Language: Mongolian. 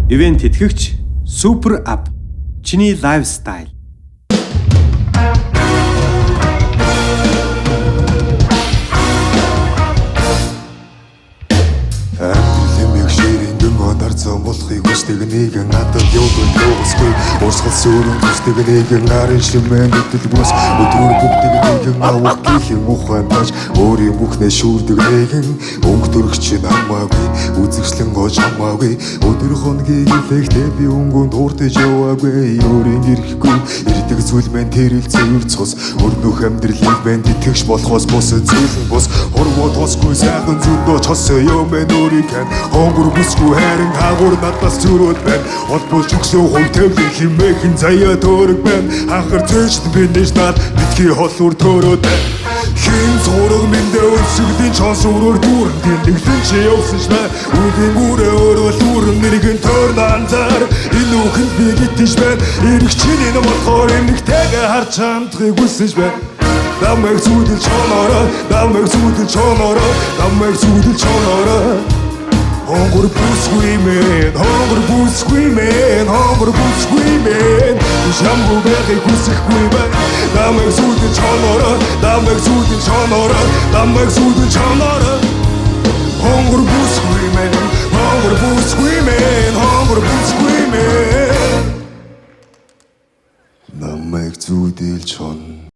Ивент тэтгэгч Super App. Чиний лайфстайл. Дар цомолхыг хүсдэг нэгэн надад явдаг явсгүй урсгал сүрэн хүсдэг нэгэн нарын шимэн хөдөлгөөс өдрөөр бүгдэг нэгэн авах гихэн ухаан тааж өөрийн бүхнээ шүүрдэг нэгэн өнгө төрөгч намаагүй үзэгчлэн гож хамаагүй өдөр хоногийн илэхтэй би өнгөнд хууртаж яваагүй өөрийн ирэхгүй ирдэг зүйл мэн тэрэл цэвэр цус өрнөх амьдралыг мэн тэтгэж болохоос бус зөөлөн бус хорвоо тосгүй сайхан зөндөө чосоо юм мэн өөрийг хонгор бүсгүй хайрын хаагур надаас зүрүүд байна Олбож өгсөн хувь тавлын химээхэн заяа төрөг байна Анхар зөөчд бинэж над битгий холуур төрөөд байна Хин зураг мэндэ өсгөлийн чонс өрөөр дүүрэн Дэлгэсэн чи явсан ч байна Үгийн үрээ өөрөө лүүрэн нэргэн төрн анзаар Энэ үхэнд би гитэж байна Ирэх чинь энэ болохоор эмнэгтэйгээ харж хамтхыг хүсэж байна Намайг зүудэл чоноороо Намайг зүудэл чоноороо Намайг зүудэл чоноороо Хонгор бүсгүй мэн, хонгор бүсгүй мэн, хонгор бүсгүй мэн Шамгу байхыг хүсэхгүй байна Намайг зүудэн чоноороо, намайг зүудэн чоноороо, намайг зүудэн чоноороо Хонгор бүсгүй мэн, хонгор бүсгүй мэн, хонгор бүсгүй мэн Намайг зүудэл чон